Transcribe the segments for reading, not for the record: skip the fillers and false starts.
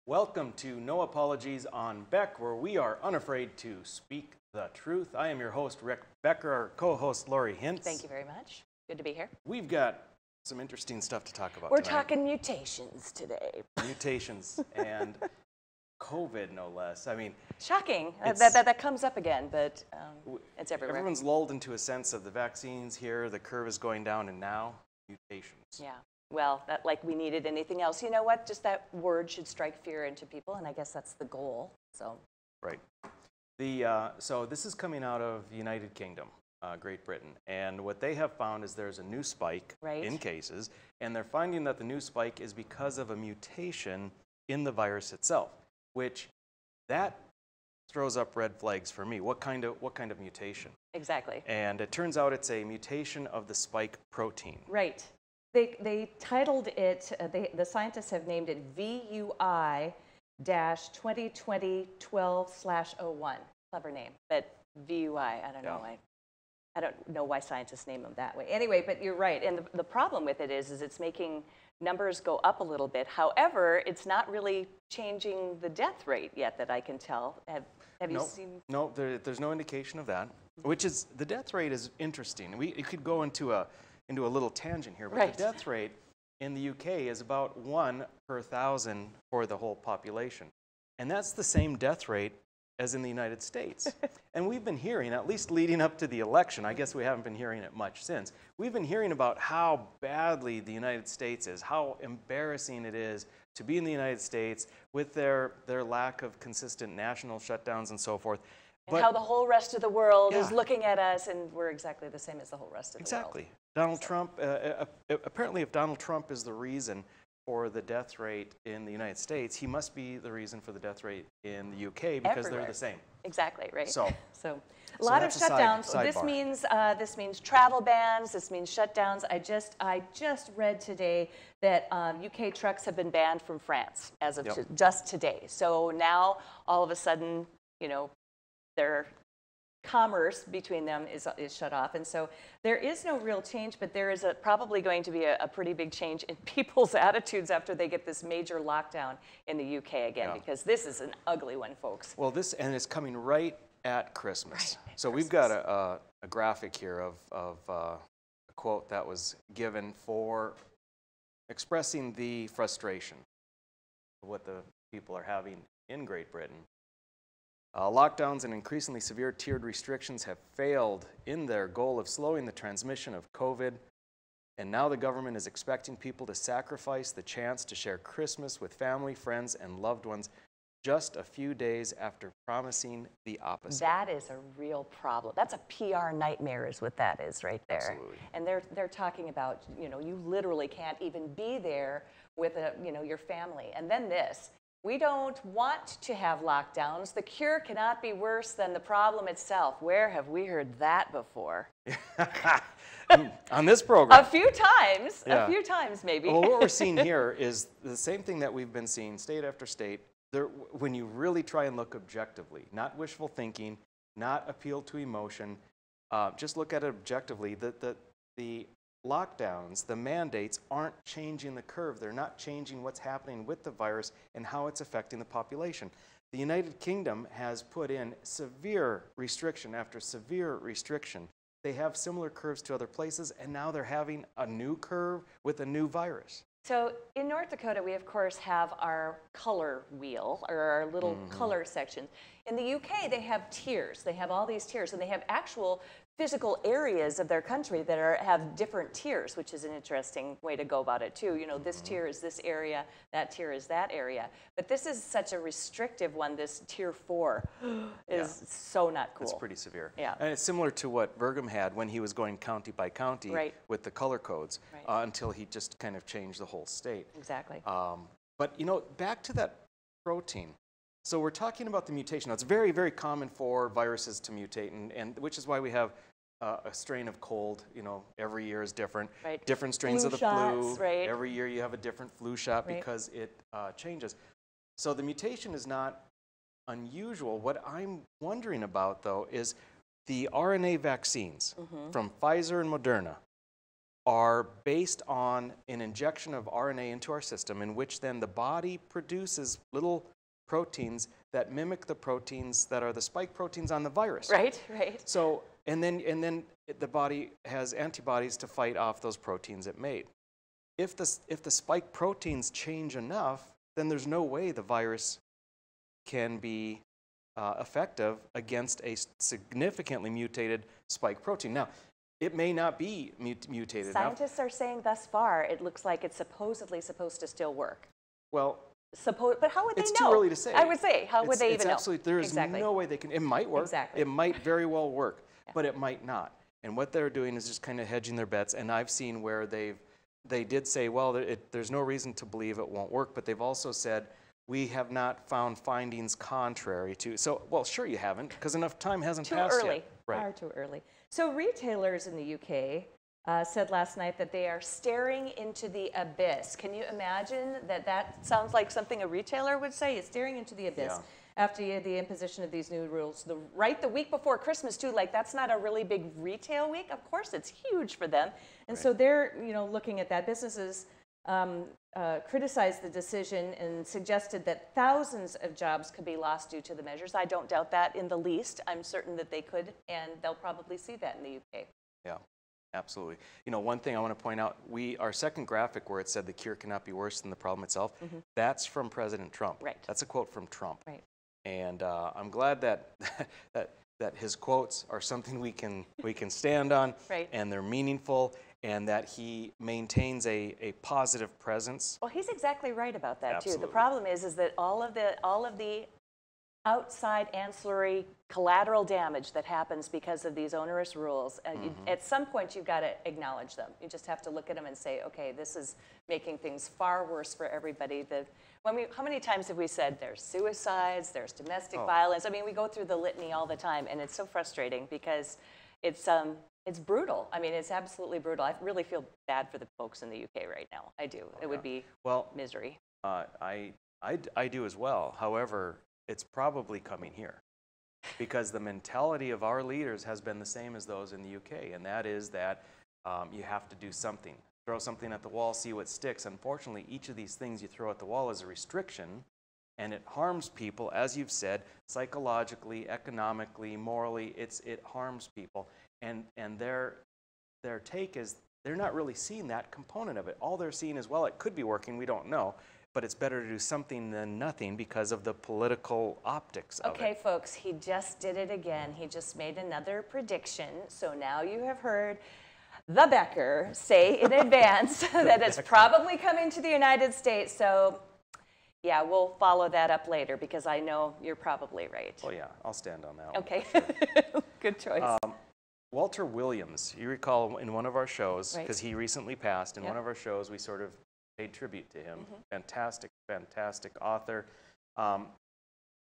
Welcome to No Apologies on Beck, where we are unafraid to speak the truth. I am your host, Rick Becker, our co-host, Lori Hintz. Thank you very much. Good to be here. We've got some interesting stuff to talk about We're tonight. talking mutations today. Mutations and COVID, no less. I mean, shocking. That comes up again, but it's everywhere. Everyone's lulled into a sense of the vaccines here, the curve is going down, and now mutations. Yeah. Well, like we needed anything else. You know what? Just that word should strike fear into people, and I guess that's the goal. So. Right. So this is coming out of the United Kingdom, Great Britain, and what they have found is there's a new spike in cases, and they're finding that the new spike is because of a mutation in the virus itself, which that throws up red flags for me. What kind of mutation? Exactly. And it turns out it's a mutation of the spike protein. Right. They titled it, the scientists have named it VUI-2020-12/01. Clever name, but VUI, I don't know why. I don't know why scientists name them that way. Anyway, but you're right, and the problem with it is it's making numbers go up a little bit. However, it's not really changing the death rate yet that I can tell. Have you seen? No, there's no indication of that, which is, the death rate is interesting. It could go into a little tangent here, but the death rate in the UK is about 1 per 1,000 for the whole population. And that's the same death rate as in the United States. And we've been hearing, at least leading up to the election, I guess we haven't been hearing it much since, we've been hearing about how badly the United States is, how embarrassing it is to be in the United States with their lack of consistent national shutdowns and so forth. And how the whole rest of the world is looking at us, and we're exactly the same as the whole rest of the world. Exactly. Donald Trump, apparently if Donald Trump is the reason for the death rate in the United States, he must be the reason for the death rate in the UK because they're the same. Exactly, right. So a lot of shutdowns. This means travel bans, this means shutdowns. I just read today that UK trucks have been banned from France as of just today. So now all of a sudden, you know, their commerce between them is shut off, and so there is no real change, but there is probably going to be a pretty big change in people's attitudes after they get this major lockdown in the UK again, because this is an ugly one, folks. Well, and it's coming right at Christmas. So we've got a graphic here of a quote that was given for expressing the frustration of what the people are having in Great Britain. Lockdowns and increasingly severe tiered restrictions have failed in their goal of slowing the transmission of COVID, and now the government is expecting people to sacrifice the chance to share Christmas with family, friends, and loved ones just a few days after promising the opposite. That is a real problem. That's a PR nightmare is what that is right there. Absolutely. And they're talking about, you know, you literally can't even be there with your family. And then this. We don't want to have lockdowns. The cure cannot be worse than the problem itself. Where have we heard that before? On this program. A few times maybe. Well, what we're seeing here is the same thing that we've been seeing state after state. When you really try and look objectively, not wishful thinking, not appeal to emotion, just look at it objectively, the lockdowns, the mandates aren't changing the curve. They're not changing what's happening with the virus and how it's affecting the population. The United Kingdom has put in severe restriction after severe restriction. They have similar curves to other places, and now they're having a new curve with a new virus. So in North Dakota, we of course have our color wheel, or our little color section. In the UK, they have tiers. They have all these tiers, and they have actual physical areas of their country that have different tiers, which is an interesting way to go about it too. You know, this tier is this area, that tier is that area. But this is such a restrictive one, this tier 4 is so not cool. It's pretty severe. Yeah. And it's similar to what Burgum had when he was going county by county with the color codes until he just kind of changed the whole state. Exactly. But, you know, back to that protein. So we're talking about the mutation. Now, it's very, very common for viruses to mutate, and which is why we have a strain of cold, you know, every year is different. Different strains of the flu. Every year you have a different flu shot because it changes. So the mutation is not unusual. What I'm wondering about, though, is the RNA vaccines from Pfizer and Moderna. are based on an injection of RNA into our system, in which then the body produces little proteins that mimic the proteins that are the spike proteins on the virus. Right, right. So, and then the body has antibodies to fight off those proteins it made. If the spike proteins change enough, then there's no way the virus can be effective against a significantly mutated spike protein. Now, it may not be mutated enough. Scientists are saying thus far it looks like it's supposedly supposed to still work. Well, but how would they know? It's too early to say. I would say, how would they even know? There is no way they can. It might work. Exactly. It might very well work, but it might not. And what they're doing is just kind of hedging their bets. And I've seen where they did say, well, there's no reason to believe it won't work, but they've also said, we have not found findings contrary to. So, well, sure you haven't, because enough time hasn't passed yet. Right. Far too early. So retailers in the UK said last night that they are staring into the abyss. Can you imagine that sounds like something a retailer would say? Is staring into the abyss after the imposition of these new rules. The week before Christmas too. Like, that's not a really big retail week. Of course, it's huge for them. And so they're looking at that. Businesses criticized the decision and suggested that thousands of jobs could be lost due to the measures. I don't doubt that in the least. I'm certain that they could, and they'll probably see that in the UK. Yeah, absolutely. One thing I want to point out, our second graphic where it said the cure cannot be worse than the problem itself, that's from President Trump. Right. That's a quote from Trump. Right. And I'm glad that his quotes are something we can stand on, right. And they're meaningful, and that he maintains a positive presence. Well, he's exactly right about that. Absolutely. Too. The problem is that all of the outside ancillary collateral damage that happens because of these onerous rules, at some point you've got to acknowledge them. You just have to look at them and say, okay, this is making things far worse for everybody. How many times have we said there's suicides, there's domestic violence? I mean, we go through the litany all the time, and it's so frustrating because it's brutal. I mean, it's absolutely brutal. I really feel bad for the folks in the UK right now. I do. It would be misery. I do as well. However, it's probably coming here, because the mentality of our leaders has been the same as those in the UK, and that is that you have to do something. Throw something at the wall, see what sticks. Unfortunately, each of these things you throw at the wall is a restriction, and it harms people, as you've said, psychologically, economically, morally. It harms people, and their take is they're not really seeing that component of it. All they're seeing is, well, it could be working, we don't know, but it's better to do something than nothing because of the political optics of it. Okay, folks, he just did it again. He just made another prediction. So now you have heard the Becker say in advance that it's probably coming to the United States. So yeah, we'll follow that up later because I know you're probably right. Well, yeah, I'll stand on that one. Okay, good choice. Walter Williams, you recall in one of our shows, because he recently passed, in one of our shows we sort of paid tribute to him. Fantastic, fantastic author.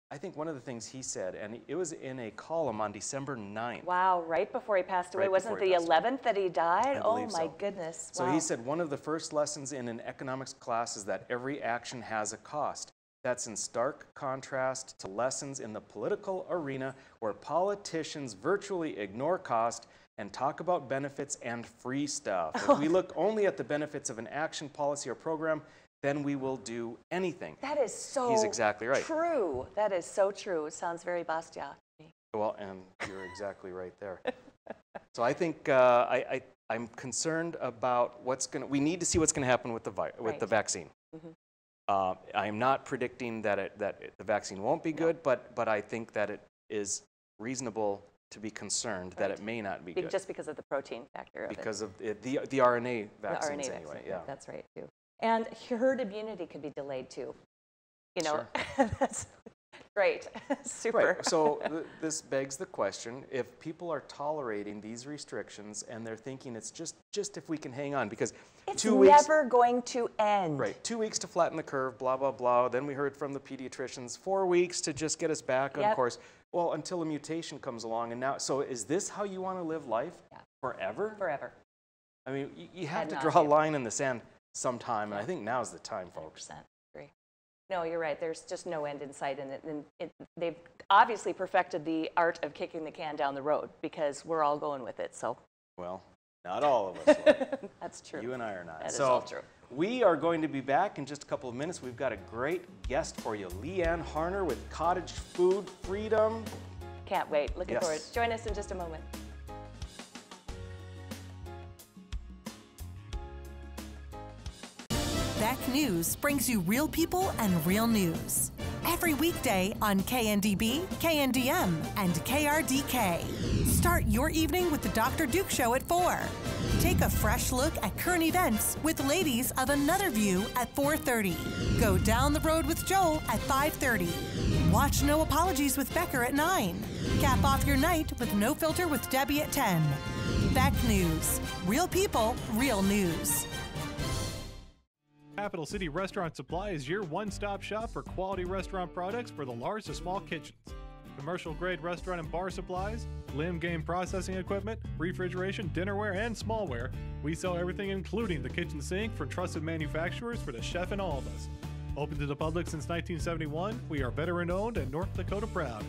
I think one of the things he said, and it was in a column on December 9th. Wow, right before he passed away. Wasn't the 11th that he died? Oh my goodness. So he said, one of the first lessons in an economics class is that every action has a cost. That's in stark contrast to lessons in the political arena where politicians virtually ignore cost and talk about benefits and free stuff. If we look only at the benefits of an action, policy, or program, then we will do anything. That is so He's exactly right. True. That is so true. It sounds very Bastiat to me. Well, and you're exactly right there. So I think I'm concerned about we need to see what's going to happen with the vaccine. I'm not predicting that the vaccine won't be good, but I think that it is reasonable to be concerned that it may not be good. Just because of the protein factor of because of the RNA vaccines anyway. Vaccine. Yeah, that's right too. And herd immunity could be delayed too. Sure. That's great. Super. Right. So this begs the question: if people are tolerating these restrictions and they're thinking it's just if we can hang on, because it's never going to end. Right. 2 weeks to flatten the curve. Blah blah blah. Then we heard from the pediatricians 4 weeks to just get us back on course. Well, until a mutation comes along, and now, so is this how you want to live life forever? Forever. I mean, you have to draw a line in the sand sometime, and I think now's the time, folks. 100% agree. No, you're right. There's just no end in sight, and they've obviously perfected the art of kicking the can down the road because we're all going with it. So. Well, Not all of us will. That's true. You and I are not. That is all true. We are going to be back in just a couple of minutes. We've got a great guest for you, Leanne Harner with Cottage Food Freedom. Can't wait. Looking forward. Join us in just a moment. Beck News brings you real people and real news. Every weekday on KNDB, KNDM, and KRDK. Start your evening with the Dr. Duke Show at 4. Take a fresh look at current events with Ladies of Another View at 4:30. Go down the road with Joel at 5:30. Watch No Apologies with Becker at 9. Cap off your night with No Filter with Debbie at 10. Beck News. Real people, real news. Capital City Restaurant Supply is your one-stop shop for quality restaurant products for the large to small kitchens. Commercial-grade restaurant and bar supplies, limb game processing equipment, refrigeration, dinnerware, and smallware. We sell everything including the kitchen sink from trusted manufacturers for the chef and all of us. Open to the public since 1971, we are veteran-owned and North Dakota proud.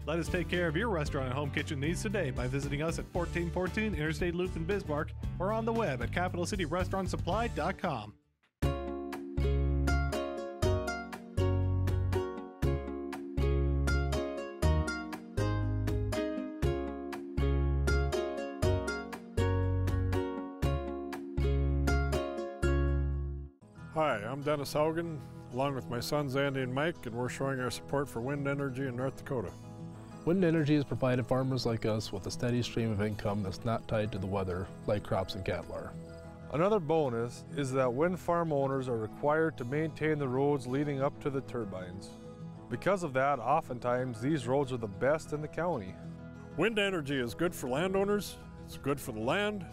Let us take care of your restaurant and home kitchen needs today by visiting us at 1414 Interstate Loop in Bismarck or on the web at capitalcityrestaurantsupply.com. Hi, I'm Dennis Haugen, along with my sons Andy and Mike, and we're showing our support for wind energy in North Dakota. Wind energy has provided farmers like us with a steady stream of income that's not tied to the weather like crops and cattle are. Another bonus is that wind farm owners are required to maintain the roads leading up to the turbines. Because of that, oftentimes these roads are the best in the county. Wind energy is good for landowners, it's good for the land,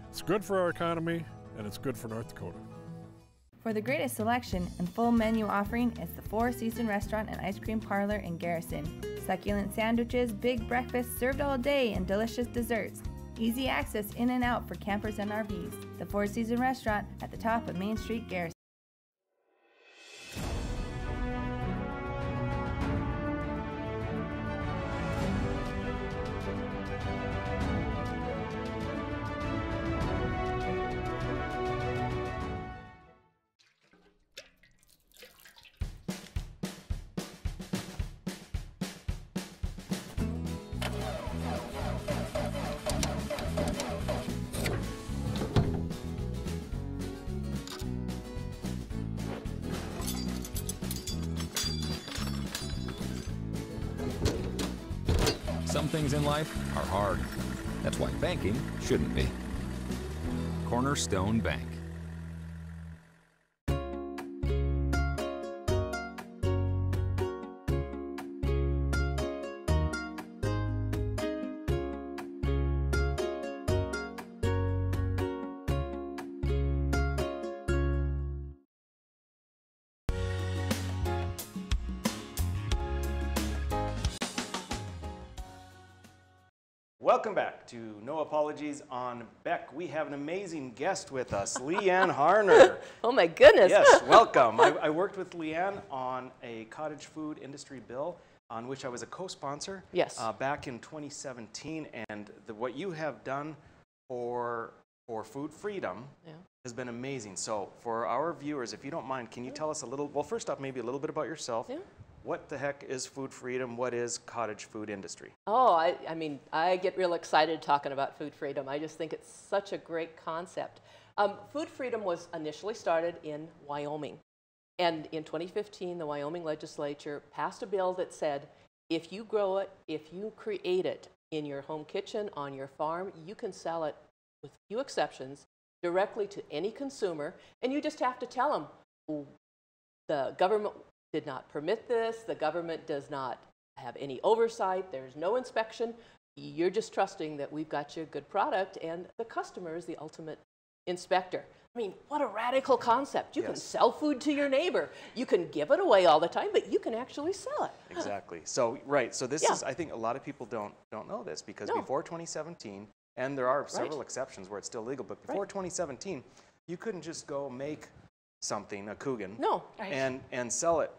it's good for our economy, and it's good for North Dakota. For the greatest selection and full menu offering is the Four Seasons Restaurant and Ice Cream Parlor in Garrison. Succulent sandwiches, big breakfasts served all day, and delicious desserts. Easy access in and out for campers and RVs. The Four Seasons Restaurant at the top of Main Street, Garrison. Some things in life are hard. That's why banking shouldn't be. Cornerstone Bank. Welcome back to No Apologies on Beck. We have an amazing guest with us, Leanne Harner. Oh my goodness. Yes, welcome. I worked with Leanne on a cottage food industry bill on which I was a co-sponsor back in 2017. And what you have done for food freedom has been amazing. So for our viewers, if you don't mind, can you tell us a little, well, first off, maybe a little bit about yourself. What the heck is food freedom? What is cottage food industry? Oh, I mean, I get real excited talking about food freedom. I just think it's such a great concept. Food freedom was initially started in Wyoming. And in 2015, the Wyoming legislature passed a bill that said, if you grow it, if you create it in your home kitchen, on your farm, you can sell it, with few exceptions, directly to any consumer. And you just have to tell them, the government did not permit this, the government does not have any oversight, there's no inspection, you're just trusting that we've got you a good product and the customer is the ultimate inspector. I mean, what a radical concept. You can sell food to your neighbor. You can give it away all the time, but you can actually sell it. Exactly. So, right, so this is, I think a lot of people don't know this because before 2017, and there are several exceptions where it's still legal, but before 2017, you couldn't just go make something, a Coogan, and sell it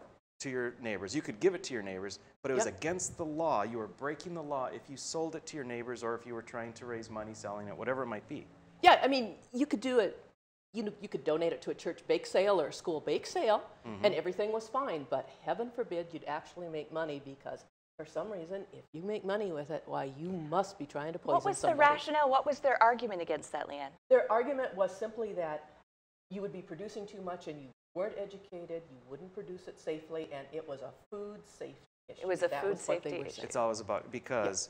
to your neighbors. You could give it to your neighbors, but it was against the law. You were breaking the law if you sold it to your neighbors or if you were trying to raise money selling it, whatever it might be. Yeah, I mean, you could do it. You could donate it to a church bake sale or a school bake sale, and everything was fine. But heaven forbid you'd actually make money, because for some reason, if you make money with it, why, you must be trying to poison somebody. What was the rationale? What was their argument against that, Leanne? Their argument was simply that you would be producing too much and you weren't educated, you wouldn't produce it safely, and it was a food safety issue. It was a food safety issue. It's always about, because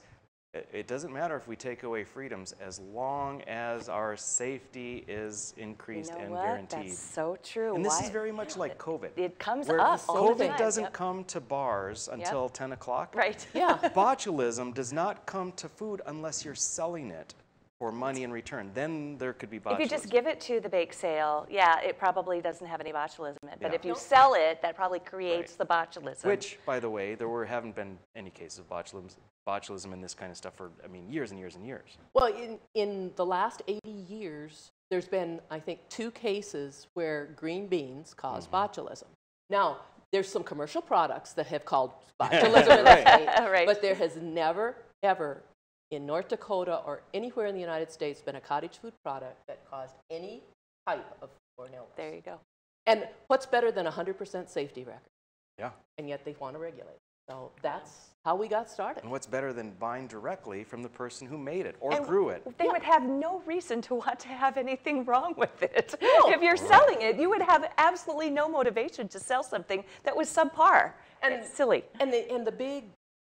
it doesn't matter if we take away freedoms as long as our safety is increased and guaranteed. That's so true. And this is very much like COVID. It comes where up all the time. COVID doesn't come to bars until 10 o'clock. Right. Yeah. Botulism does not come to food unless you're selling it for money in return. Then there could be botulism. If you just give it to the bake sale, yeah, it probably doesn't have any botulism in it. But if you sell it, that probably creates the botulism. Which, by the way, there haven't been any cases of botulism in this kind of stuff for, I mean, years and years and years. Well, in the last 80 years, there's been, I think, 2 cases where green beans cause botulism. Now, there's some commercial products that have caused botulism in the state, but there has never, ever, in North Dakota or anywhere in the United States, been a cottage food product that caused any type of foodborne illness. There you go. And what's better than a 100% safety record? Yeah. And yet they want to regulate it. So that's how we got started. And what's better than buying directly from the person who made it or grew it? They would have no reason to want to have anything wrong with it. No. If you're selling it, you would have absolutely no motivation to sell something that was subpar. And it's silly. And the big,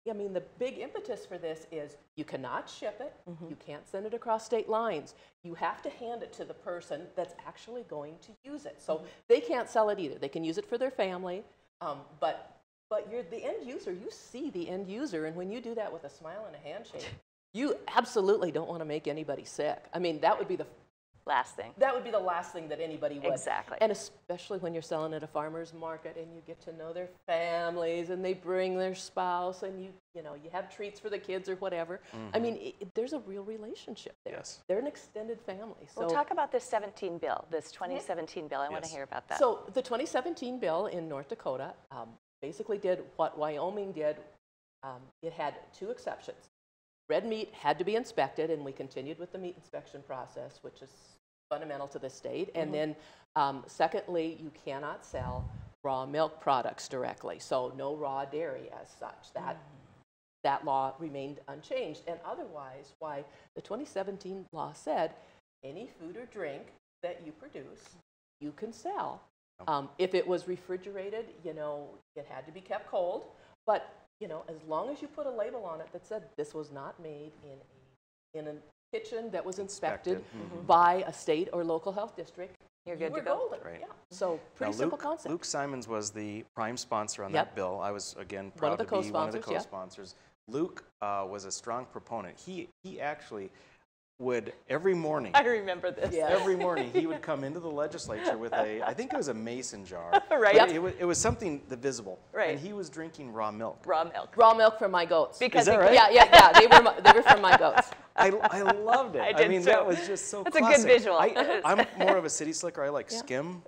I mean, the big impetus for this is you cannot ship it. You can't send it across state lines. You have to hand it to the person that's actually going to use it. So they can't sell it either. They can use it for their family, but you're the end user. You see the end user, and when you do that with a smile and a handshake, you absolutely don't want to make anybody sick. I mean, that would be the last thing. That would be the last thing that anybody would. Exactly. And especially when you're selling at a farmer's market and you get to know their families and they bring their spouse and you know, you have treats for the kids or whatever. I mean, there's a real relationship there. Yes. They're an extended family. So we'll talk about this 17 bill, this 2017 bill. I want to hear about that. So the 2017 bill in North Dakota basically did what Wyoming did. It had 2 exceptions. Red meat had to be inspected, and we continued with the meat inspection process, which is fundamental to the state. And then secondly, you cannot sell raw milk products directly, so no raw dairy as such. That law remained unchanged. And otherwise, why the 2017 law said any food or drink that you produce, you can sell. If it was refrigerated, you know, it had to be kept cold, but you know, as long as you put a label on it that said this was not made in a kitchen that was inspected by a state or local health district, you're good to go. Golden. Right. Yeah. So pretty simple concept. Luke Simons was the prime sponsor on that bill. I was, again, proud to be one of the co-sponsors. Luke was a strong proponent. He actually would every morning. I remember this. Yeah. Every morning he would come into the legislature with I think it was a mason jar. Right. It was something visible. Right. And he was drinking raw milk. Raw milk. Raw milk from my goats. Because Is that right? Yeah. They were from my goats. I loved it. I mean, too. that was just so That's classic. a good visual. I'm more of a city slicker. I like skim.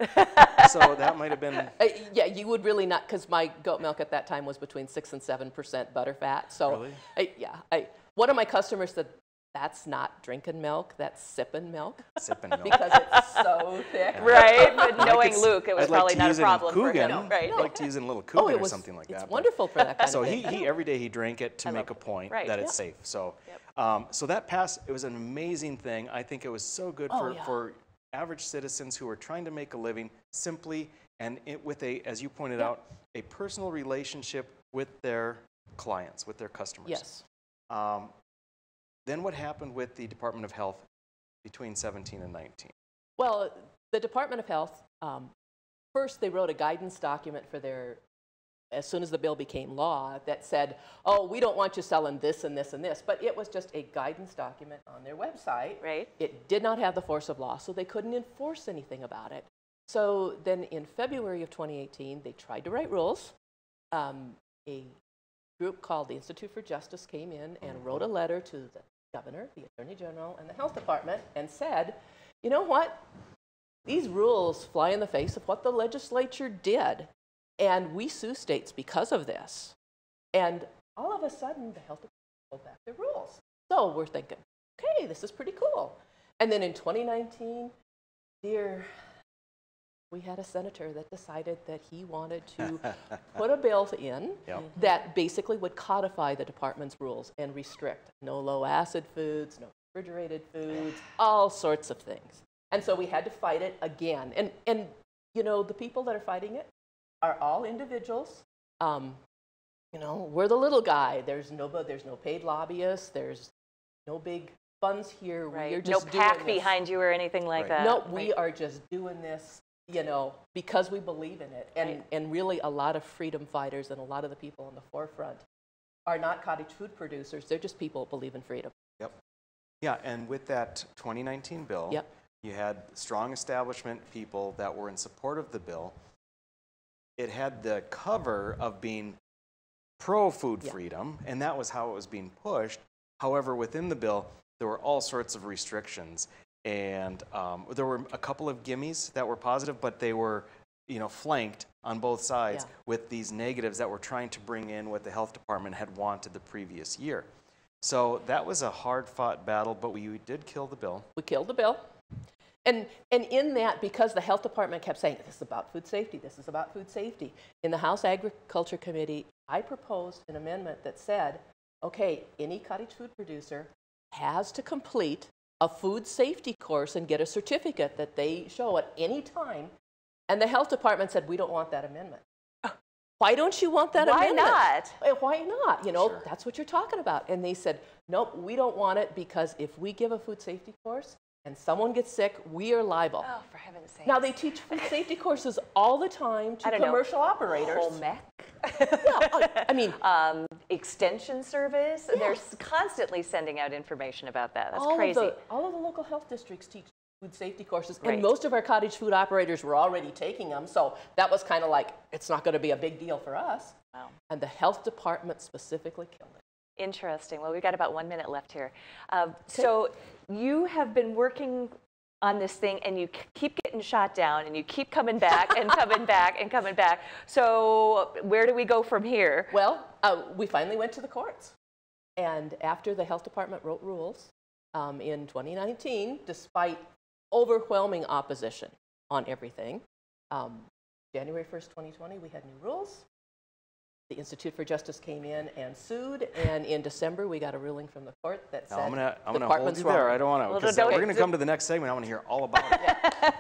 So that might have been. Yeah, you would really not, because my goat milk at that time was between 6% and 7% butter fat. So really? One of my customers said, "That's not drinking milk, that's sipping milk." Sipping milk. Because it's so thick. Right, but knowing Luke, it was probably not a problem for him. I'd like to use it in a little Coogan or something like that. It's wonderful for that kind so of thing. he every day he drank it to make a point that it's safe. So so that passed. It was an amazing thing. I think it was so good for average citizens who are trying to make a living simply and with as you pointed out, a personal relationship with their clients, with their customers. Yes. Then what happened with the Department of Health between 17 and 19? Well, the Department of Health, first they wrote a guidance document for as soon as the bill became law, that said, oh, we don't want you selling this and this and this, but it was just a guidance document on their website. Right. It did not have the force of law, so they couldn't enforce anything about it. So then in February of 2018, they tried to write rules. A group called the Institute for Justice came in and wrote a letter to the governor, the attorney general, and the health department and said, you know what? These rules fly in the face of what the legislature did, and we sue states because of this. And all of a sudden, the health department pulled back their rules. So we're thinking, okay, this is pretty cool. And then in 2019, we had a senator that decided that he wanted to put a bill in that basically would codify the department's rules and restrict no low-acid foods, no refrigerated foods, all sorts of things. And so we had to fight it again. And you know, the people that are fighting it are all individuals. You know, we're the little guy. There's no paid lobbyists. There's no big funds here. Right. We're just no PAC behind you or anything like that. No, we are just doing this, you know, because we believe in it. And really a lot of freedom fighters and a lot of the people on the forefront are not cottage food producers. They're just people who believe in freedom. Yep. Yeah, and with that 2019 bill, you had strong establishment people that were in support of the bill. It had the cover of being pro-food freedom, and that was how it was being pushed. However, within the bill, there were all sorts of restrictions, and there were a couple of gimmies that were positive, but they were, you know, flanked on both sides with these negatives that were trying to bring in what the health department had wanted the previous year. So that was a hard-fought battle, but we did kill the bill. We killed the bill. And in that, because the health department kept saying, this is about food safety, this is about food safety, in the House Agriculture Committee, I proposed an amendment that said, okay, any cottage food producer has to complete a food safety course and get a certificate that they show at any time. And the health department said, we don't want that amendment. Why don't you want that amendment? Why not? Why not? You know, that's what you're talking about. And they said, nope, we don't want it because if we give a food safety course and someone gets sick, we are liable. Oh, for heaven's sake. Now, they teach food safety courses all the time to commercial operators. Home ec? I mean, Extension Service? They're constantly sending out information about that. That's crazy. All of the local health districts teach food safety courses, and most of our cottage food operators were already taking them, so that was kind of like, it's not going to be a big deal for us. Wow. And the health department specifically killed it. Interesting. Well, we've got about 1 minute left here. So you have been working on this thing, and you keep getting shot down, and you keep coming back and coming back and coming back. So where do we go from here? Well, we finally went to the courts. And after the health department wrote rules in 2019, despite overwhelming opposition on everything, January 1st, 2020, we had new rules. The Institute for Justice came in and sued, and in December we got a ruling from the court that said I'm gonna hold you there. I don't want to, because we're going to come to the next segment. I want to hear all about it,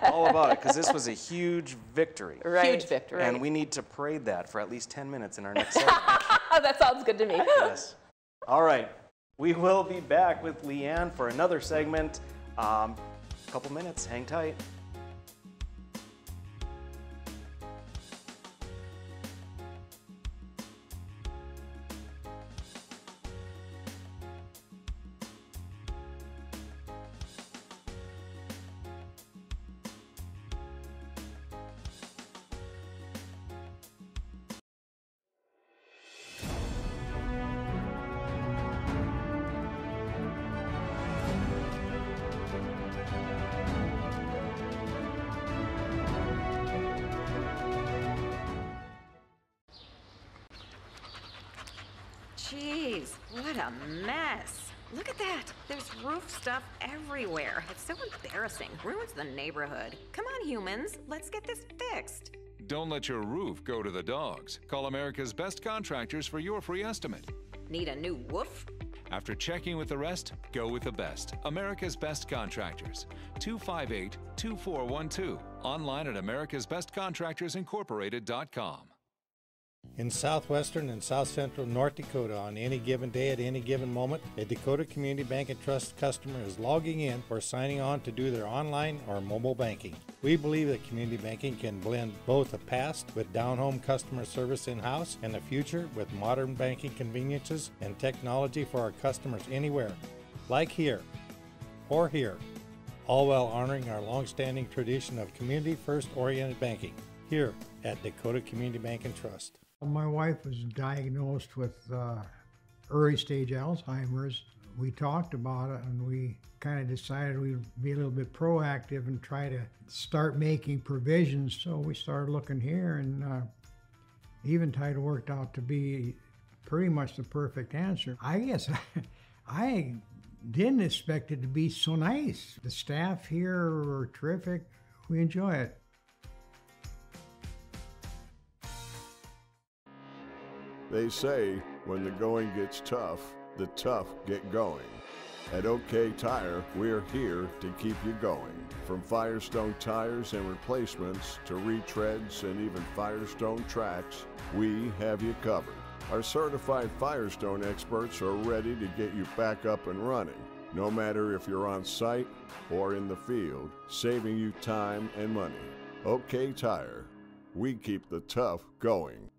all about it, because this was a huge victory. Huge victory. And we need to parade that for at least 10 minutes in our next segment. That sounds good to me. Yes. All right. We will be back with Leanne for another segment. Couple minutes. Hang tight. Jeez, what a mess. Look at that. There's roof stuff everywhere. It's so embarrassing. Ruins the neighborhood. Come on, humans. Let's get this fixed. Don't let your roof go to the dogs. Call America's Best Contractors for your free estimate. Need a new woof? After checking with the rest, go with the best. America's Best Contractors. 258-2412. Online at americasbestcontractorsincorporated.com. In southwestern and south central North Dakota, on any given day at any given moment, a Dakota Community Bank and Trust customer is logging in or signing on to do their online or mobile banking. We believe that community banking can blend both the past with down-home customer service in-house and the future with modern banking conveniences and technology for our customers anywhere, like here or here, all while honoring our long-standing tradition of community-first oriented banking here at Dakota Community Bank and Trust. My wife was diagnosed with early stage Alzheimer's. We talked about it, and we kind of decided we'd be a little bit proactive and try to start making provisions. So we started looking here, and Eventide worked out to be pretty much the perfect answer. I guess I didn't expect it to be so nice. The staff here are terrific. We enjoy it. They say when the going gets tough, the tough get going. At OK Tire, we're here to keep you going. From Firestone tires and replacements to retreads and even Firestone tracks, we have you covered. Our certified Firestone experts are ready to get you back up and running, no matter if you're on site or in the field, saving you time and money. OK Tire, we keep the tough going.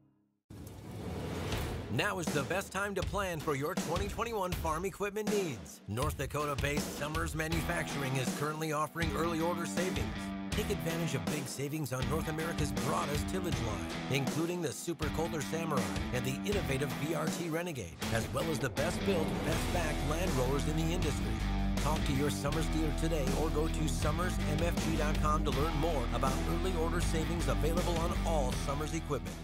Now is the best time to plan for your 2021 farm equipment needs. North Dakota-based Summers Manufacturing is currently offering early order savings. Take advantage of big savings on North America's broadest tillage line, including the Super Kohler Samurai and the innovative VRT Renegade, as well as the best-built, best-backed land rollers in the industry. Talk to your Summers dealer today or go to summersmfg.com to learn more about early order savings available on all Summers equipment.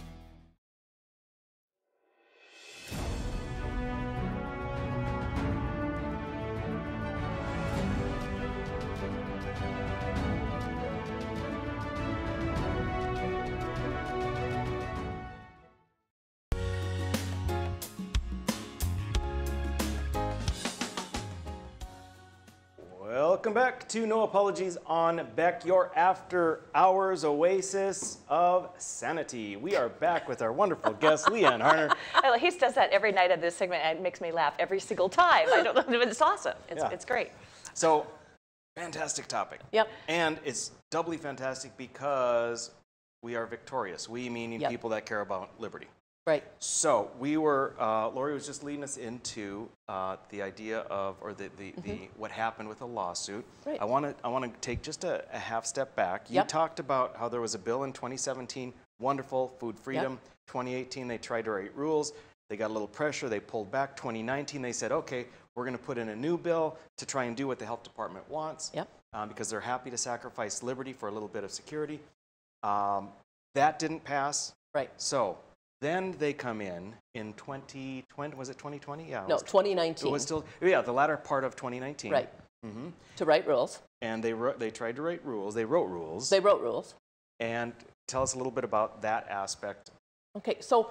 Welcome back to No Apologies on Beck, your after-hours oasis of sanity. We are back with our wonderful guest, Leanne Harner. He does that every night of this segment, and it makes me laugh every single time. I don't know, but it's awesome. It's great. So, fantastic topic. Yep. And it's doubly fantastic because we are victorious. We meaning people that care about liberty. Right. So we were, Lori was just leading us into the idea of, or the what happened with a lawsuit. Right. I want to take just a half step back. You talked about how there was a bill in 2017, wonderful, food freedom. 2018, they tried to write rules. They got a little pressure. They pulled back. 2019, they said, okay, we're going to put in a new bill to try and do what the health department wants because they're happy to sacrifice liberty for a little bit of security. That didn't pass. Right. So then they come in 2020, was it 2020? Yeah. No, 2019. It was still, the latter part of 2019. Right. To write rules. And they tried to write rules. They wrote rules. They wrote rules. And tell us a little bit about that aspect. Okay, so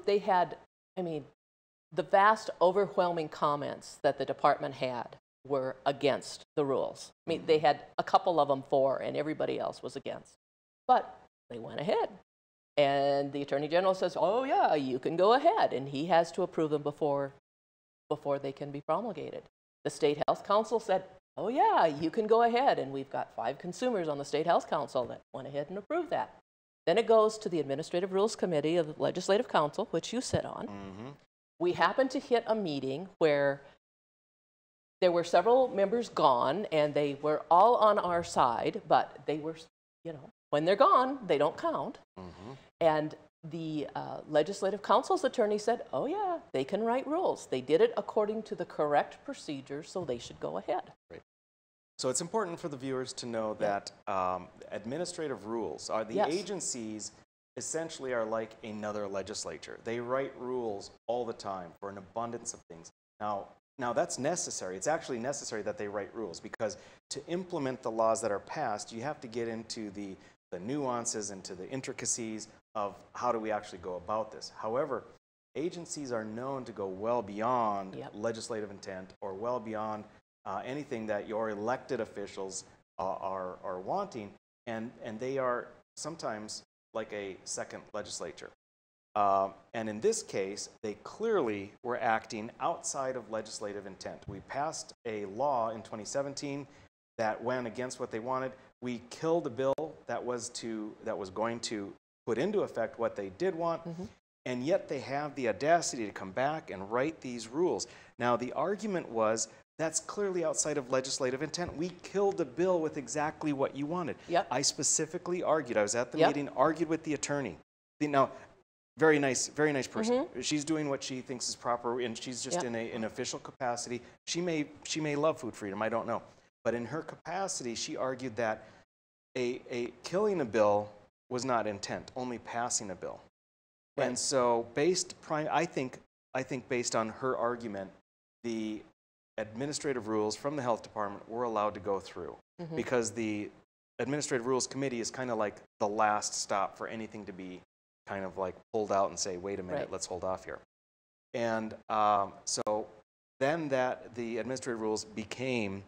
they had, the vast overwhelming comments that the department had were against the rules. They had a couple of them for, and everybody else was against. But they went ahead. And the Attorney General says, oh yeah, you can go ahead. And he has to approve them before they can be promulgated. The State Health Council said, oh yeah, you can go ahead. And we've got 5 consumers on the State Health Council that went ahead and approved that. Then it goes to the Administrative Rules Committee of the Legislative Council, which you sit on. We happened to hit a meeting where there were several members gone, and they were all on our side, but they were, when they're gone, they don't count. And the Legislative Council's attorney said, oh yeah, they can write rules. They did it according to the correct procedure, so they should go ahead. Right. So it's important for the viewers to know that administrative rules are the agencies essentially are like another legislature. They write rules all the time for an abundance of things. Now that's necessary. It's actually necessary that they write rules because to implement the laws that are passed, you have to get into the nuances, into the intricacies of how do we actually go about this. However, agencies are known to go well beyond legislative intent or well beyond anything that your elected officials are wanting, and they are sometimes like a second legislature. And in this case, they clearly were acting outside of legislative intent. We passed a law in 2017 that went against what they wanted. We killed a bill that was going to put into effect what they did want, and yet they have the audacity to come back and write these rules. Now, the argument was that's clearly outside of legislative intent. We killed a bill with exactly what you wanted. I specifically argued. I was at the meeting, argued with the attorney. Now, very nice person. She's doing what she thinks is proper, and she's just in an official capacity. She may love food freedom. I don't know. But in her capacity, she argued that a killing a bill was not intent, only passing a bill. Right. And so I think based on her argument, the administrative rules from the health department were allowed to go through because the Administrative Rules Committee is kind of like the last stop for anything to be kind of like pulled out and say, wait a minute, let's hold off here. And so then the administrative rules became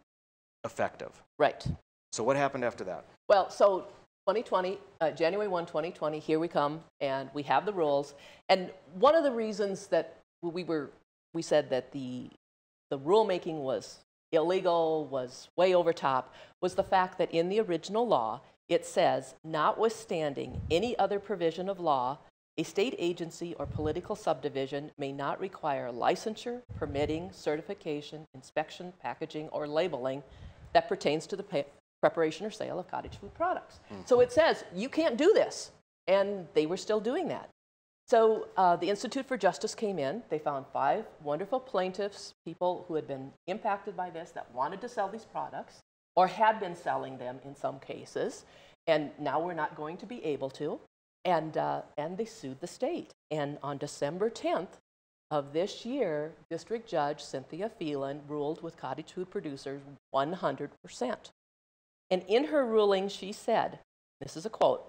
effective. Right. So what happened after that? Well, so 2020, January 1, 2020, here we come, and we have the rules. And one of the reasons that we said that the rulemaking was illegal, was way over top, was the fact that in the original law, it says, notwithstanding any other provision of law, a state agency or political subdivision may not require licensure, permitting, certification, inspection, packaging, or labeling that pertains to the preparation or sale of cottage food products. So it says, you can't do this. And they were still doing that. So the Institute for Justice came in. They found 5 wonderful plaintiffs, people who had been impacted by this that wanted to sell these products or had been selling them in some cases. And now we're not going to be able to. And they sued the state. And on December 10th of this year, District Judge Cynthia Phelan ruled with cottage food producers 100%. And in her ruling, she said, this is a quote,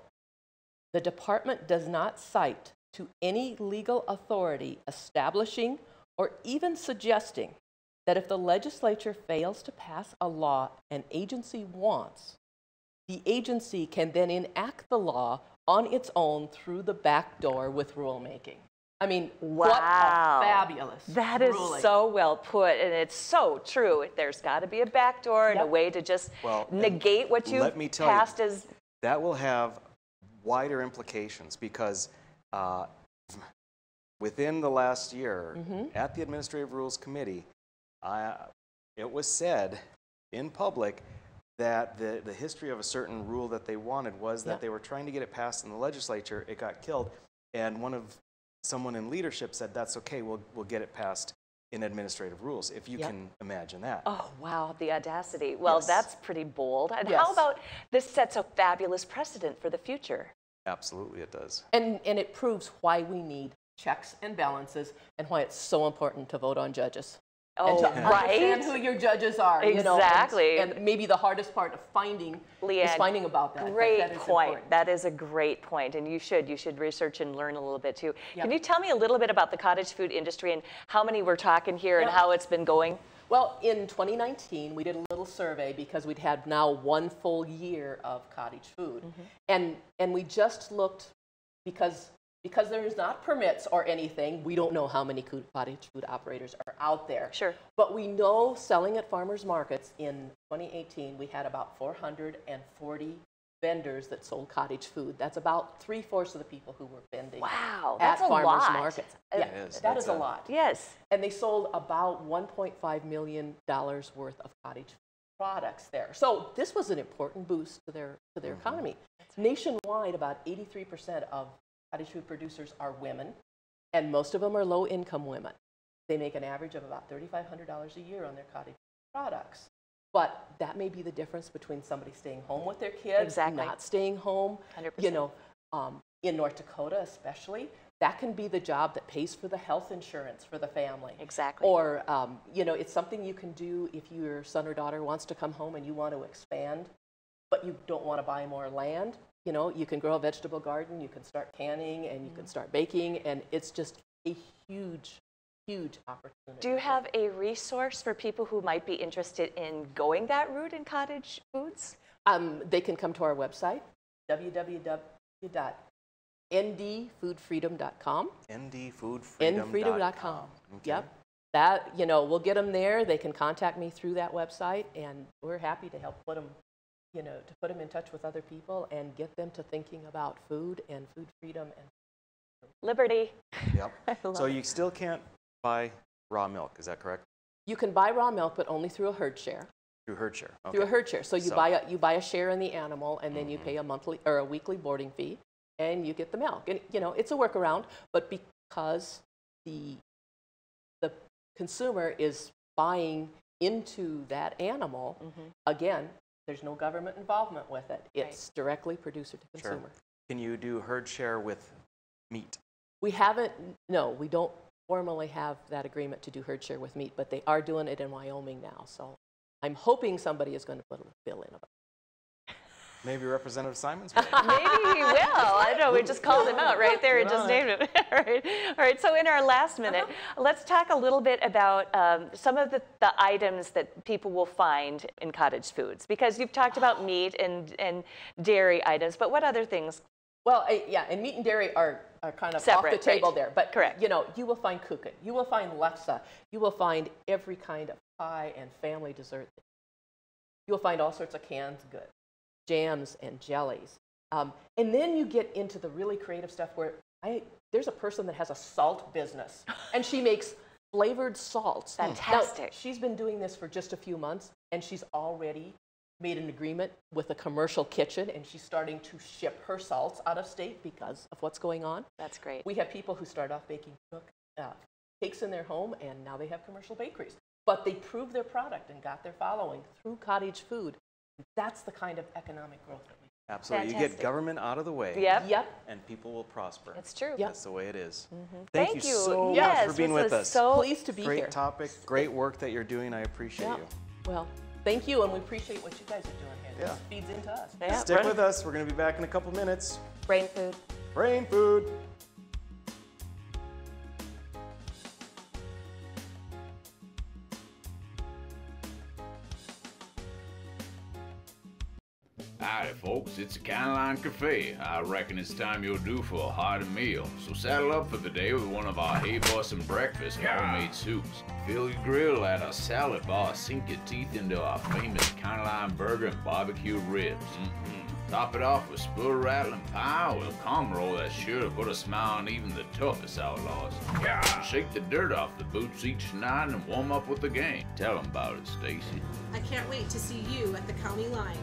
"The department does not cite to any legal authority establishing or even suggesting that if the legislature fails to pass a law an agency wants, the agency can then enact the law on its own through the back door with rulemaking." I mean, wow. What a fabulous That is ruling. so well put, and it's so true. There's got to be a back door and a way to just negate what you passed as. That will have wider implications because within the last year, at the Administrative Rules Committee, it was said in public that the history of a certain rule that they wanted was that they were trying to get it passed in the legislature. It got killed, and someone in leadership said, that's okay, we'll get it passed in administrative rules, if you can imagine that. Oh, wow, the audacity. Well, that's pretty bold. And how about this sets a fabulous precedent for the future? Absolutely, it does. And it proves why we need checks and balances and why it's so important to vote on judges. Oh, and to understand who your judges are. Exactly. You know, and maybe the hardest part of finding is finding about that. Great point. That is a great point. And you should research and learn a little bit too. Yep. Can you tell me a little bit about the cottage food industry and how many we're talking here and how it's been going? Well, in 2019, we did a little survey because we'd had now 1 full year of cottage food. And we just looked because there's not permits or anything, we don't know how many cottage food operators are out there. Sure. But we know selling at farmers markets in 2018, we had about 440 vendors that sold cottage food. That's about 3/4 of the people who were vending at farmers markets. Yeah, that is a lot. Yes. And they sold about $1.5 million worth of cottage products there. So this was an important boost to their economy. Nationwide, about 83% of cottage food producers are women, and most of them are low-income women. They make an average of about $3,500 a year on their cottage products. But that may be the difference between somebody staying home with their kids, not staying home. 100%. You know, in North Dakota especially, that can be the job that pays for the health insurance for the family. Exactly. Or, you know, it's something you can do if your son or daughter wants to come home and you want to expand, but you don't want to buy more land. You know, you can grow a vegetable garden, you can start canning, and you can start baking, and it's just a huge, huge opportunity. Do you have a resource for people who might be interested in going that route in cottage foods? They can come to our website, www.ndfoodfreedom.com. ndfoodfreedom.com. Okay. Yep. That, you know, we'll get them there. They can contact me through that website, and we're happy to help put them, you know, to put them in touch with other people and get them to thinking about food and food freedom and liberty. Yep. So you still can't buy raw milk, is that correct? You can buy raw milk, but only through a herd share. Through herd share. Okay. Through a herd share. So you buy a share in the animal, and then you pay a monthly or a weekly boarding fee, and you get the milk. And you know, it's a workaround, but because the consumer is buying into that animal, again, there's no government involvement with it. It's directly producer to consumer. Can you do herd share with meat? We haven't, no, we don't formally have that agreement to do herd share with meat, but they are doing it in Wyoming now. So I'm hoping somebody is going to put a bill in about it. Maybe Representative Simons. Maybe he will. I know, we just called him out right there and just named him. All right, so in our last minute, let's talk a little bit about some of the items that people will find in cottage foods, because you've talked about meat and dairy items, but what other things? Well, yeah, and meat and dairy are kind of separate, off the table there. But, correct. You know, you will find kuchen, you will find lefse, you will find every kind of pie and family dessert. You'll find all sorts of canned goods, jams and jellies. And then you get into the really creative stuff where there's a person that has a salt business, and she makes flavored salts. Fantastic. Now, she's been doing this for just a few months, and she's already made an agreement with a commercial kitchen, and she's starting to ship her salts out of state because of what's going on. That's great. We have people who start off baking cakes in their home, and now they have commercial bakeries. But they proved their product and got their following through cottage food. That's the kind of economic growth that we need. Absolutely. Fantastic. You get government out of the way. Yep. And people will prosper. It's true. Yep. That's the way it is. Mm-hmm. Thank you so much for being with us. So pleased to be here. Great topic, great work that you're doing. I appreciate you. Well, thank you, and we appreciate what you guys are doing here. This feeds into us. Yeah, Stick with us. We're going to be back in a couple minutes. Brain food. Brain food. Howdy folks, it's the Caroline Cafe. I reckon it's time you're due for a hearty meal. So saddle up for the day with one of our hey-bossing breakfast homemade soups. Fill your grill at a salad bar, sink your teeth into our famous Caroline burger and barbecue ribs. Top it off with spoon-rattling pie with a calm roll that's sure to put a smile on even the toughest outlaws. Shake the dirt off the boots each night and warm up with the game. Tell them about it, Stacy. I can't wait to see you at the county line.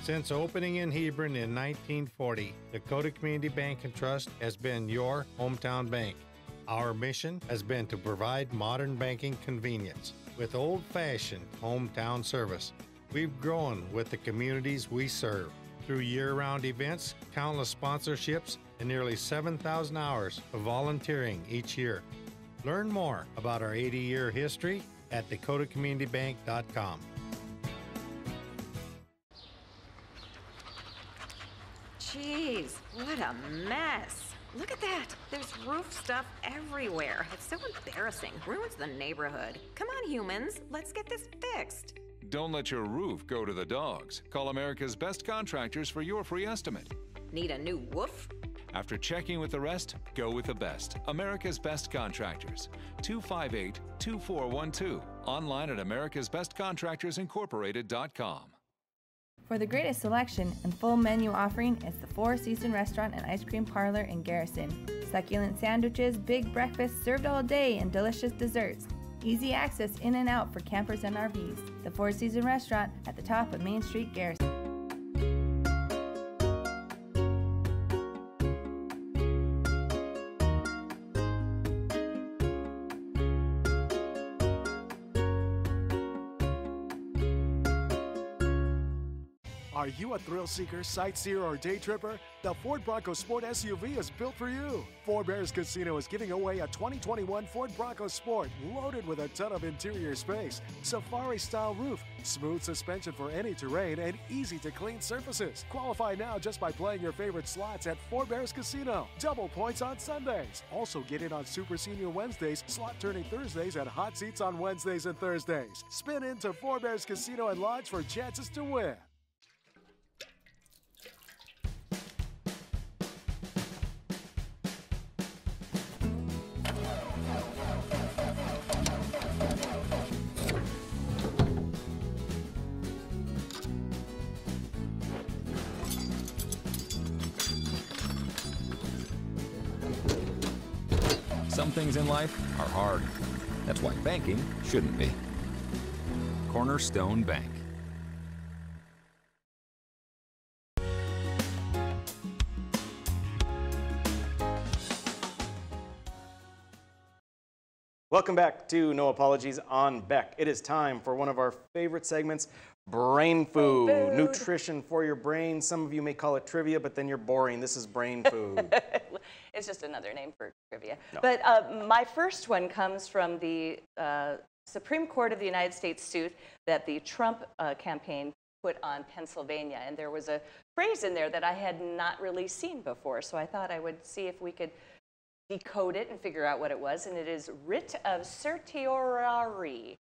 Since opening in Hebron in 1940, Dakota Community Bank and Trust has been your hometown bank. Our mission has been to provide modern banking convenience with old-fashioned hometown service. We've grown with the communities we serve through year-round events, countless sponsorships, and nearly 7,000 hours of volunteering each year. Learn more about our 80-year history at dakotacommunitybank.com. Jeez, what a mess. Look at that. There's roof stuff everywhere. It's so embarrassing. Ruins the neighborhood. Come on, humans. Let's get this fixed. Don't let your roof go to the dogs. Call America's Best Contractors for your free estimate. Need a new woof? After checking with the rest, go with the best. America's Best Contractors. 258-2412. Online at americasbestcontractorsincorporated.com. For the greatest selection and full menu offering is the Four Seasons Restaurant and Ice Cream Parlor in Garrison. Succulent sandwiches, big breakfasts served all day, and delicious desserts. Easy access in and out for campers and RVs. The Four Seasons Restaurant at the top of Main Street, Garrison. Are you a thrill seeker, sightseer, or day tripper? The Ford Bronco Sport SUV is built for you. Four Bears Casino is giving away a 2021 Ford Bronco Sport loaded with a ton of interior space, safari-style roof, smooth suspension for any terrain, and easy-to-clean surfaces. Qualify now just by playing your favorite slots at Four Bears Casino. Double points on Sundays. Also get in on Super Senior Wednesdays, slot turning Thursdays, and hot seats on Wednesdays and Thursdays. Spin into Four Bears Casino and Lodge for chances to win. Some things in life are hard. That's why banking shouldn't be. Cornerstone Bank. Welcome back to No Apologies on Beck. It is time for one of our favorite segments, Brain Food. Nutrition for your brain. Some of you may call it trivia, but then you're boring. This is Brain Food. It's just another name for trivia. No. But my first one comes from the Supreme Court of the United States suit that the Trump campaign put on Pennsylvania. And there was a phrase in there that I had not really seen before. So I thought I would see if we could decode it and figure out what it was. And it is writ of certiorari.